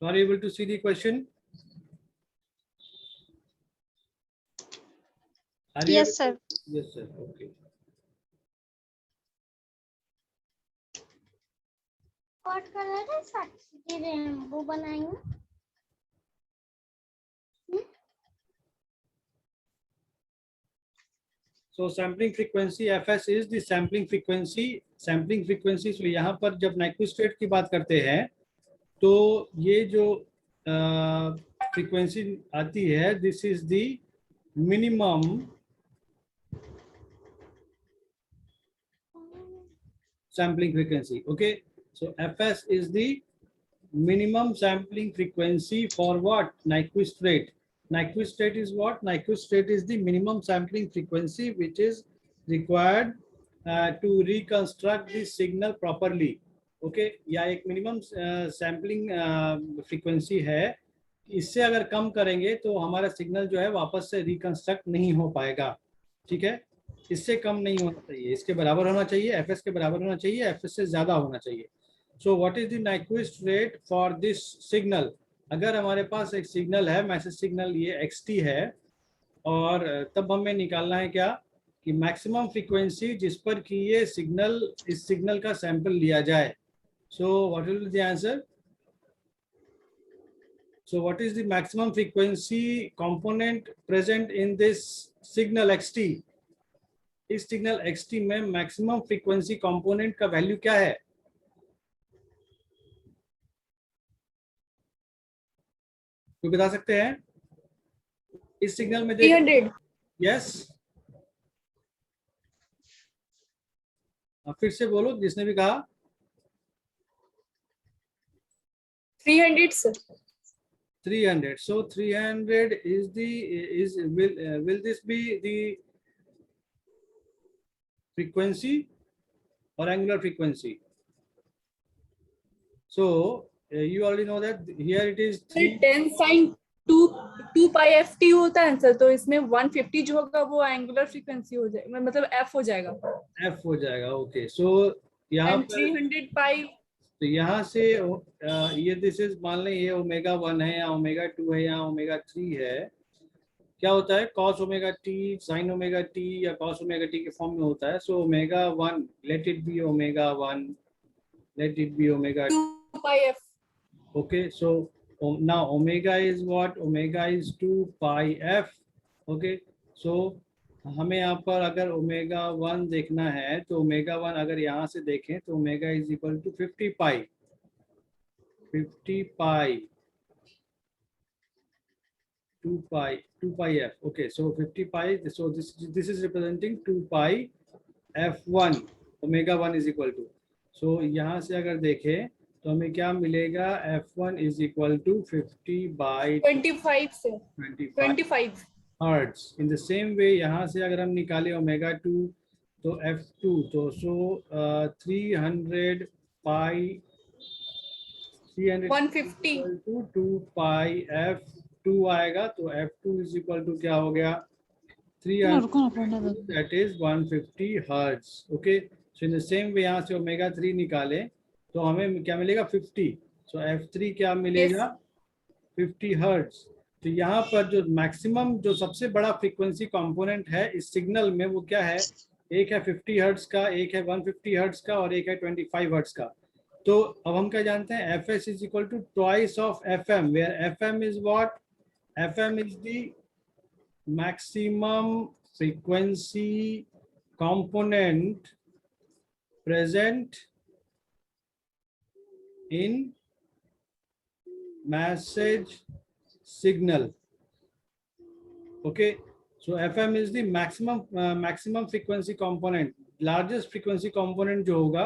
Are you able to see the question? Are you Yes, sir. Yes, sir. Okay. What colour है साक्षी rainbow बनाएंगे So sampling frequency fs is the sampling frequency. Sampling frequency, so यहाँ पर जब Nyquist rate की बात करते हैं तो ये जो फ्रीक्वेंसी आती है, this is the minimum sampling frequency. Okay, so fs is the minimum sampling frequency for what? Nyquist rate. Nyquist rate is what? Nyquist rate is the minimum sampling frequency which is required to reconstruct the signal properly. Okay, या एक minimum sampling frequency है, इससे अगर कम करेंगे तो हमारा signal जो है वापस से रिकंस्ट्रक्ट नहीं हो पाएगा. ठीक है, इससे कम नहीं होना चाहिए, इसके बराबर होना चाहिए, एफएस के बराबर होना चाहिए, एफएस से ज्यादा होना चाहिए. So what is the Nyquist rate for this signal? अगर हमारे पास एक सिग्नल है, मैसेज सिग्नल ये xt है, और तब हमें निकालना है क्या कि मैक्सिमम फ्रीक्वेंसी जिस पर कि ये सिग्नल, इस सिग्नल का सैंपल लिया जाए. So what will be the answer? So what is the maximum frequency component present in this signal xt? इस सिग्नल xt में मैक्सिमम फ्रीक्वेंसी कंपोनेंट का वैल्यू क्या है? कोई बता सकते हैं? इस सिग्नल में 300. यस, फिर से बोलो जिसने भी कहा. 300 sir. 300. So 300 is the will this be the frequency or angular frequency? So you already know that here it is 3. 10 sin 2 pi ft होता है आंसर, तो इसमें 150 जो होगा वो एंगुलर फ्रीक्वेंसी हो जाएगा, मतलब f हो जाएगा. f हो जाएगा. ओके, सो यहाँ And पर 300 pi. तो यहाँ से ये दिस इज, मान लें ये ओमेगा 1 है, या ओमेगा 2 है, या ओमेगा 3 है. क्या होता है? cos omega t, sin omega t या cos ओमेगा t के फॉर्म में होता है. So omega 1, let it be omega 1, let it be omega 2 pi f. Okay, so now omega is what? Omega is 2 pi f. Okay, so हमें यहाँ पर अगर omega 1 देखना है तो ओमेगा 1 अगर यहाँ से देखें तो omega is equal to 50 pi 2 pi f. Okay, so 50 pi, so this is representing 2 pi f1. Omega 1 is equal to, so यहाँ से अगर देखें तो हमें क्या मिलेगा? f1 is equal to 50 by 25 से 25 hertz. In the same way यहाँ से अगर हम निकाले ओमेगा 2 तो f2, तो सो 300 पाई 150 टू 2 पाई f2 आएगा. तो f2 इज इक्वल टू क्या हो गया? 300, that is 150 hertz. Okay, so in the same way यहाँ से ओमेगा 3 निकाले तो हमें क्या मिलेगा? 50. सो f3 क्या मिलेगा? 50 हर्ट्ज. तो यहाँ पर जो मैक्सिमम, जो सबसे बड़ा फ्रीक्वेंसी कंपोनेंट है इस सिग्नल में, वो क्या है? एक है 50 हर्ट्ज का, एक है 150 हर्ट्ज का, और एक है 25 हर्ट्ज का. तो अब हम क्या जानते हैं? fs is equal to twice of fm, where fm is what? fm is the maximum frequency component present in message signal. Okay, so fm is the maximum frequency component. Largest frequency component जो होगा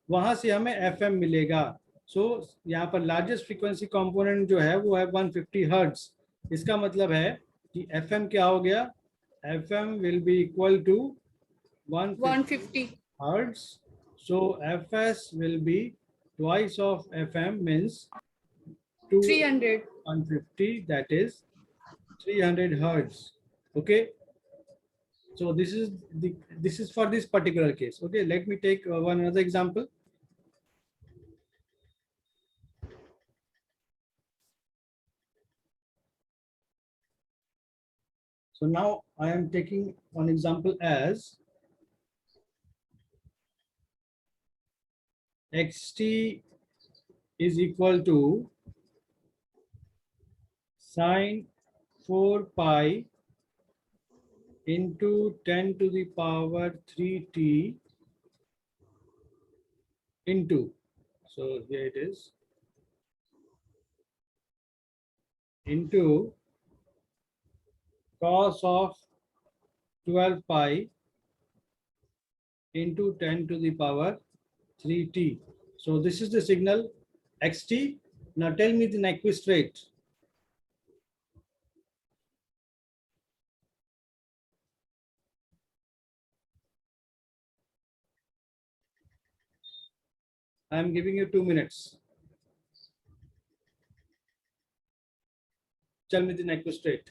वहां से हमें fm मिलेगा. so यहाँ पर largest frequency component जो है वो है 150 hertz. इसका मतलब है कि fm क्या हो गया? fm will be equal to 150 hertz. so fs will be twice of fm, means 300 150, that is 300 hertz. Okay, so this is for this particular case. Okay, let me take one another example. So now I am taking one example as xt is equal to sine 4 pi into 10 to the power 3t into, so here it is, into cos of 12 pi into 10 to the power 3t. So this is the signal xt. Now tell me the Nyquist rate. I am giving you 2 minutes. Tell me the Nyquist rate.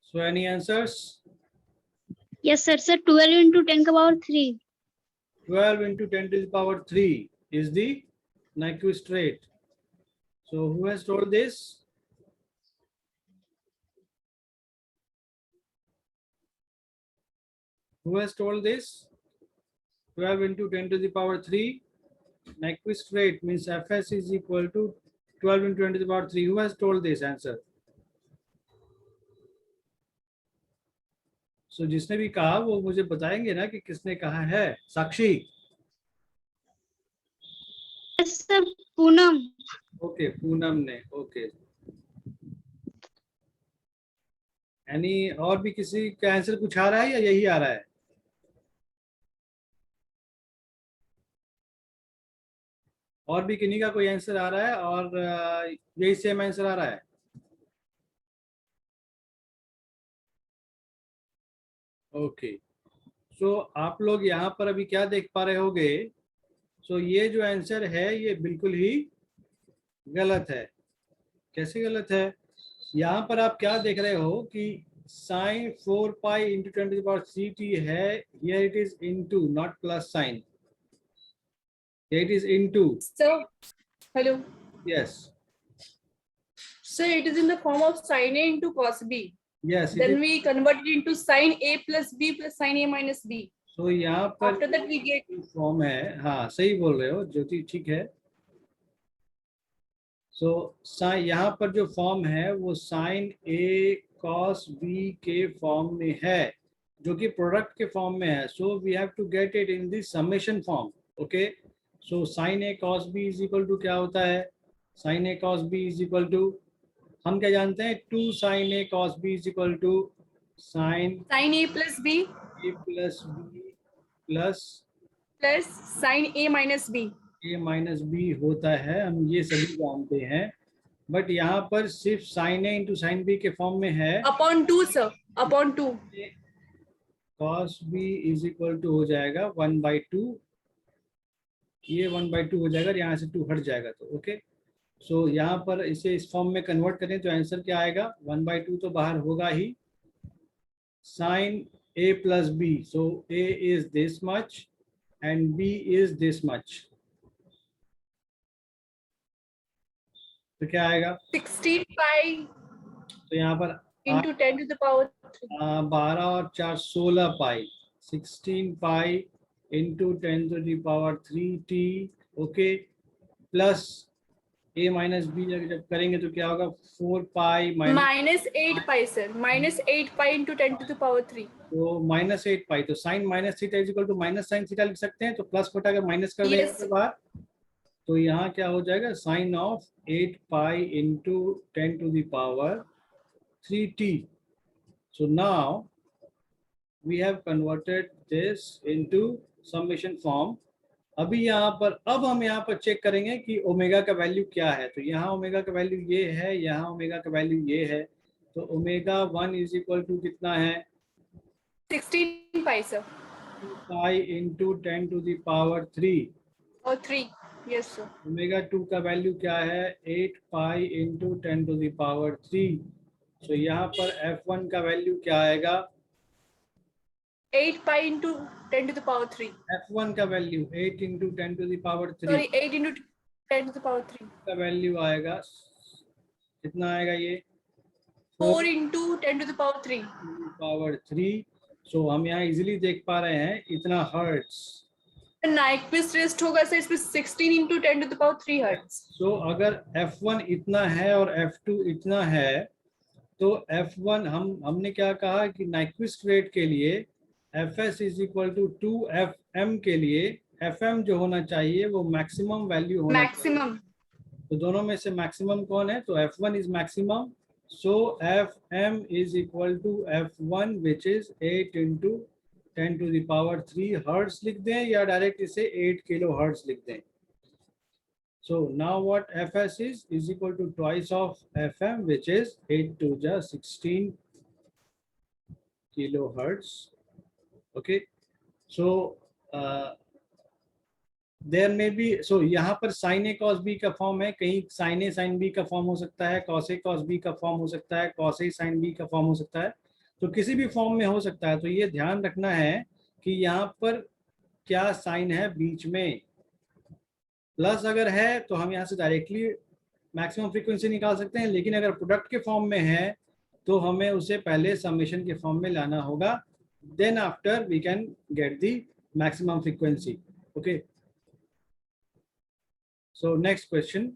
So any answers? Yes, sir. Sir, 12 into 10 का power 3. 12 into 10 to the power 3 is the Nyquist rate. So who has told this? Who has told this? 12 into 10 to the power 3. Nyquist rate means Fs is equal to 12 into 10 to the power 3. Who has told this answer? So जिसने भी कहा वो मुझे बताएंगे ना कि किसने कहा है. साक्षी. Yes, sir. Poonam. Okay Poonam ने. ओके यानी और भी किसी का आंसर कुछ आ रहा है या यही आ रहा है? और भी किन्हीं का कोई आंसर आ रहा है और यही सेम आंसर आ रहा है? ओके सो आप लोग यहाँ पर अभी क्या देख पा रहे होगे? सो ये जो आंसर है ये बिल्कुल ही गलत है. कैसे गलत है? यहाँ पर आप क्या देख रहे हो कि sine 4 pi into 10 to the power 3t है. Here it is into not plus sine. It is into. So, hello. Yes So it is in the form of sin A into cos B. Yes. Then we convert it into sin A plus B plus sin A minus B. सो यहाँ पर After that we get form है. हाँ सही बोल रहे हो ज्योति, ठीक है. सो यहाँ पर जो फॉर्म है वो साइन ए कॉस बी के फॉर्म में है, जो कि प्रोडक्ट के फॉर्म में है. So we have to get it in the summation form. Okay so sine A cos B is equal to क्या होता है? Sine A cos B is equal to, हम क्या जानते हैं? 2 sine A cos B is equal to sine sin A plus B A plus B plus plus sin A minus B. A minus B होता है. हम ये सभी जानते हैं, बट यहाँ पर सिर्फ sine A into sine B के फॉर्म में है. Upon 2, sir. Upon 2. Cos B is equal to हो जाएगा 1/2. ये 1/2 हो जाएगा, यहाँ से 2 हट जाएगा तो ओके. सो यहाँ पर इसे इस फॉर्म में कन्वर्ट करें तो आंसर क्या आएगा? 1/2 तो बाहर होगा ही. Sine A plus B, so A is this much and B is this much. तो क्या आएगा? 16 pi तो यहाँ पर into 10 to the power 3. 12 और 4 16 pi. 16 pi into 10 to the power 3t. Okay plus a minus B जब करेंगे तो क्या होगा? 4 pi minus, Minus 8 pi, sir. Minus 8 pi into 10 to the power 3. तो माइनस 8 पाई. तो sine minus theta is equal to minus sine theta लिख सकते हैं. तो प्लस बटा अगर माइनस कर देंगे Yes. तो बाहर, तो यहाँ क्या हो जाएगा? Sine of 8 pi into 10 to the power 3t. So now we have converted this into summation form. अभी यहाँ पर अब हम यहाँ पर चेक करेंगे कि ओमेगा का वैल्यू क्या है। तो यहाँ ओमेगा का वैल्यू ये है, यहाँ ओमेगा का वैल्यू ये है। तो ओमेगा 1 इज इक्वल टू कितना है? 16 पाई सर, पाई इंटू 10⁻³ और 3, यस सर। ओमेगा 2 का वैल्यू क्या है? 8 पाई इंटू 10⁻³ तो यहाँ पर F1 का वैल्यू क्या आएगा? 8 पाई इंटू 10⁻³ F1 का वैल्यू 8 इंटू 10⁻³ सॉरी 8 इंटू 10⁻³ का वैल्यू आएगा कितना आएगा ये? 4 इंटू 10⁻³। पावर 3। सो हम यहाँ इजीली देख पा रहे हैं इतना हर्ट्स। नाइक्विस्ट रेस्ट होगा सर इसमें 16 इंटू 10⁻³ हर्ट्ज। सो अगर F1 इतना है और F2 इतना है तो F1 हमने क्या कहा कि नाइक्विस्ट रेट के लिए Fs is equal to 2Fm के लिए Fm जो होना चाहिए वो मैक्सिमम वैल्यू होना मैक्सिमम। तो दोनों में से मैक्सिमम कौन है? तो F1 is maximum. So Fm is equal to F1 which is 8 into 10⁻³ hertz लिख दें या डायरेक्ट इसे 8 किलो हर्ट्ज लिख दें। So now what Fs is equal to twice of Fm which is 8 to the 16 kilohertz. Okay. So there may be so यहाँ पर sin A cos B का form है, कहीं sin A sin B का form हो सकता है, cos A cos B का फॉर्म हो सकता है, cos A sin B का फॉर्म हो सकता है। तो किसी भी फॉर्म में हो सकता है। तो ये ध्यान रखना है कि यहाँ पर क्या साइन है बीच में। प्लस अगर है तो हम यहाँ से डायरेक्टली मैक्सिमम फ्रीक्वेंसी निकाल सकते हैं, लेकिन अगर प्रोडक्ट के फॉर्म में है तो हमें उसे पहले समेशन के फॉर्म में लाना होगा, then after we can get the maximum frequency. Okay, so next question,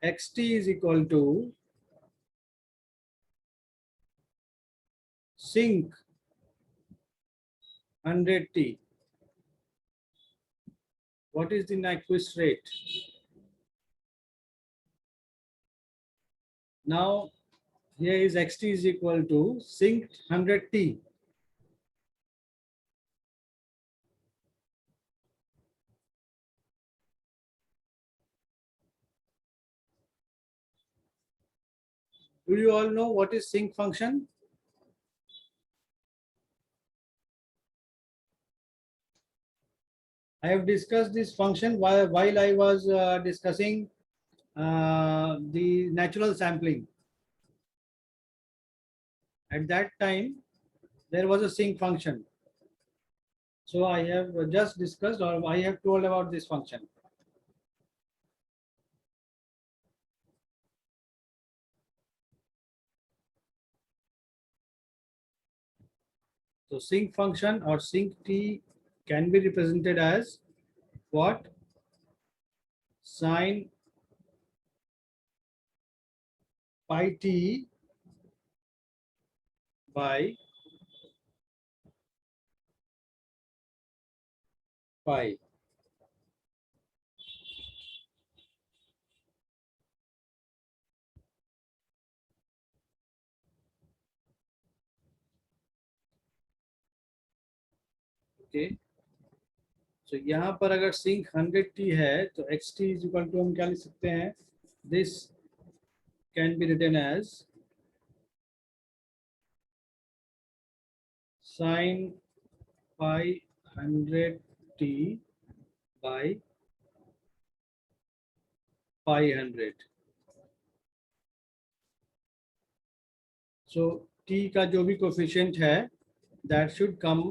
xt is equal to sinc 100t. What is the Nyquist rate? Now here is xt is equal to sinc 100t. Do you all know what is sinc function? I have discussed this function while I was discussing the natural sampling. At that time, there was a sinc function. So I have just discussed, or I have told about this function. So sinc function or sinc t can be represented as what? Sin pi t by pi. Okay. So यहाँ पर अगर sinc 100t है तो xt is equal to हम क्या लिख सकते हैं? This can be written as sin pi 100t by pi 100. So t का जो भी कोफिशिएंट है that should come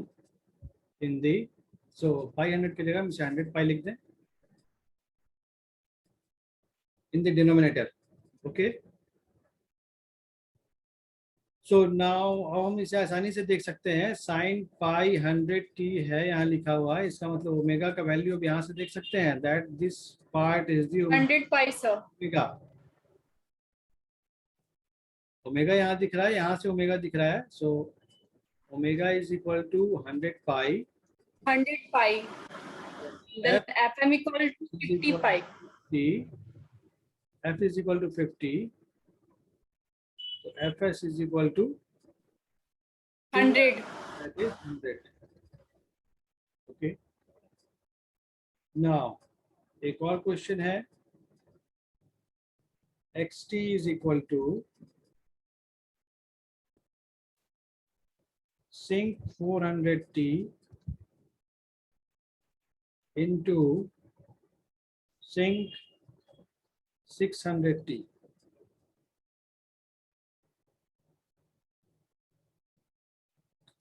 in the, so pi 100 की जगह हम 100 pi लिख दें in the denominator. Okay. So now अब हम इसे आसानी से देख सकते हैं, sin pi 100t है यहाँ लिखा हुआ है, इसका मतलब ओमेगा का वैल्यू अब यहाँ से देख सकते हैं that this part is the 100 pi sir. Omega. Omega यहाँ दिख रहा है, यहाँ से ओमेगा दिख रहा है। So omega is equal to 100 pi 100 pi, then fm equal to 50 pi. f is equal to 50, so fs is equal to 100 that is 100. Okay. Now एक और क्वेश्चन है, xt is equal to sync 400t into sync 600t.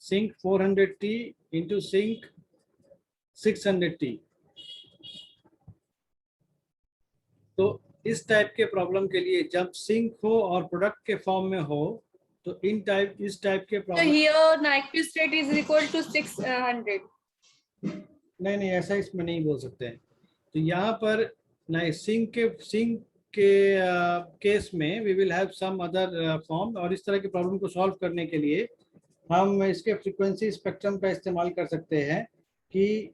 Sync 400t into sync 600t. तो इस type के problem के लिए जब sink हो और प्रोडक्ट के फॉर्म में हो तो इस टाइप के So problem here Nyquist rate is equal to 600. नहीं ऐसा इसमें नहीं बोल सकते हैं। तो यहाँ पर नहीं, सिंक के केस में we will have some other form, और इस तरह की प्रॉब्लम को सॉल्व करने के लिए हम इसके फ्रीक्वेंसी स्पेक्ट्रम का इस्तेमाल कर सकते हैं कि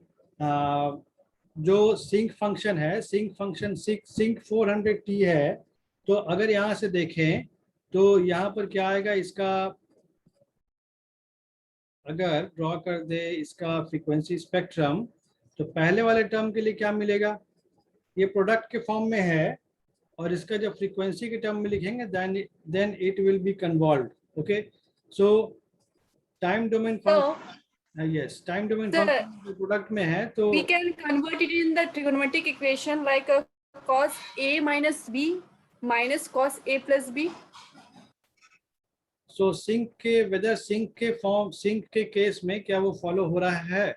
जो सिंक फंक्शन है, सिंक फंक्शन सिंक 400t है, तो अगर यहाँ से देखें तो यहाँ पर क्या आएगा, इसका अगर ड्रॉ कर दे इसका फ्रीक्वेंसी स्पेक्ट्रम, तो पहले वाले टर्म के लिए क्या मिलेगा, ये प्रोडक्ट के फॉर्म में है, और इसका जब फ्रीक्वेंसी के टर्म में लिखेंगे then it will be convolved. Okay, so time domain yes, time domain function product में है, तो we can convert it in the trigonometric equation like a cos a minus b minus cos a plus b. So sync के whether sync के case में क्या वो follow हो रहा है?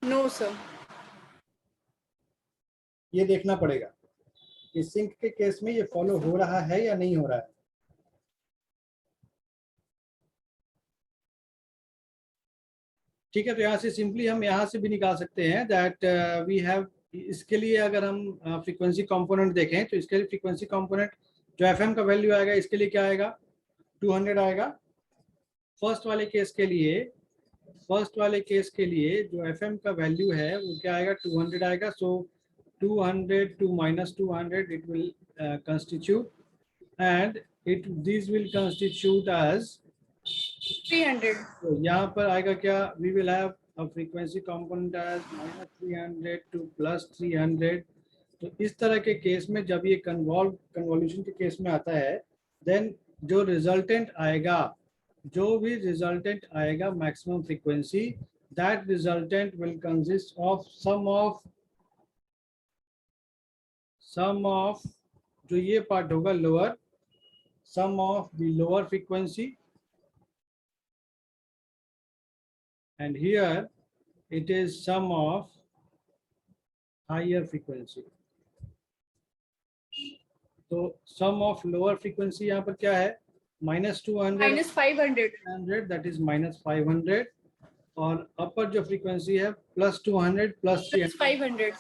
No sir. ये देखना पड़ेगा कि सिंक के केस में ये फॉलो हो रहा है या नहीं हो रहा है. ठीक है, तो यहाँ से सिंपली हम यहाँ से भी निकाल सकते हैं दैट वी हैव, इसके लिए अगर हम फ्रीक्वेंसी कंपोनेंट देखें तो इसके लिए फ्रीक्वेंसी कंपोनेंट जो एफएम का वैल्यू आएगा, इसके लिए क्या आएगा, 200 आएगा. फर्स्ट वाले केस के लिए जो एफएम का वैल्यू है वो क्या आएगा, 200 आएगा. सो 200 to minus 200 it will constitute, and these will constitute as 300. तो यहाँ पर आएगा क्या, we will have a frequency component as minus 300 to plus 300. तो इस तरह के केस में जब ये कन्वॉल्यूशन के केस में आता है, देन जो भी रिजल्टेंट आएगा maximum frequency, that resultant will consist of sum of जो ये पार्ट होगा lower, sum of the lower frequency, and here it is sum of higher frequency. तो sum of lower frequency यहाँ पर क्या है, minus 200 Minus 500. that is minus 500, और upper जो frequency है plus 200 plus 300 500.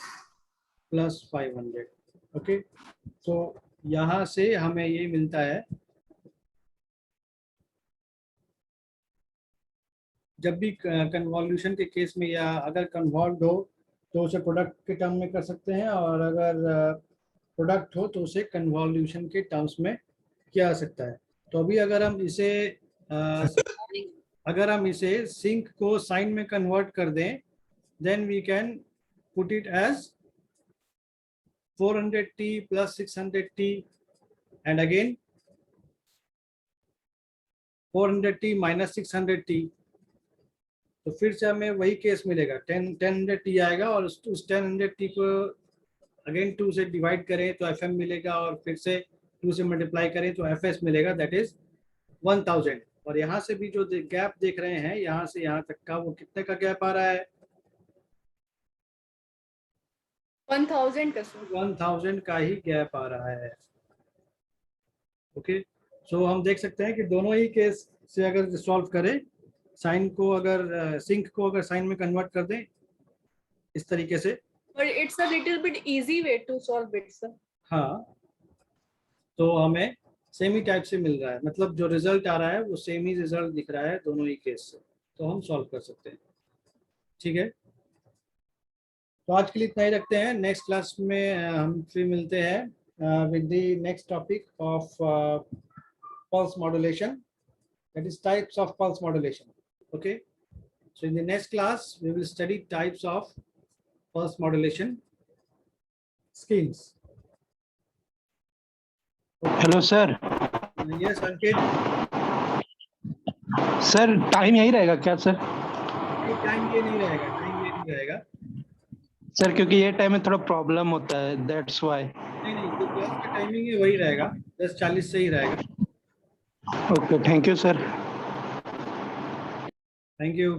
plus 500. ओके, तो यहाँ से हमें ये मिलता है, जब भी कन्वॉल्यूशन के केस में या अगर कन्वॉल्व हो तो उसे प्रोडक्ट के टर्म में कर सकते हैं, और अगर प्रोडक्ट हो तो उसे कन्वॉल्यूशन के टर्म्स में किया जा सकता है. तो अभी अगर हम इसे सिंक को साइन में कन्वर्ट कर दें, then we can put it as 400t plus 600t and again 400t minus 600t. तो फिर से हमें वही केस मिलेगा, 1000t आएगा, और उस 1000t को अगेन 2 से डिवाइड करें तो fm मिलेगा, और फिर से 2 से मल्टीप्लाई करें तो fs मिलेगा, दैट इज 1000. और यहाँ से भी जो गैप देख रहे हैं, यहाँ से यहाँ तक का, वो कितने का गैप आ रहा है, 1000 का. 1000 का ही गैप आ रहा है. ओके, सो हम देख सकते हैं कि दोनों ही केस से अगर सॉल्व करें, साइन को अगर सिंक को अगर साइन में कन्वर्ट कर दें इस तरीके से, But it's a little bit easy way to solve it, sir. हाँ, तो हमें सेम ही टाइप से मिल रहा है, मतलब जो रिजल्ट आ रहा है वो सेम ही रिजल्ट दिख रहा है दोनों ही केस से, तो हम सॉल्व कर सकते हैं. ठीक है, तो आज के लिए इतना ही रखते हैं. नेक्स्ट क्लास में हम फिर मिलते हैं with the next topic of pulse modulation. That is types of pulse modulation. Okay. So in the next class, we will study types of pulse modulation schemes. Hello sir. Yes, Ankit. Sir time यही रहेगा क्या sir? Time ये नहीं रहेगा, time ये नहीं रहेगा. Sir क्योंकि ये टाइम में थोड़ा प्रॉब्लम होता है, दैट्स वाई. नहीं नहीं, जो क्लास का टाइमिंग है वही रहेगा, 10:40 से ही रहेगा. Okay, thank you sir. Thank you.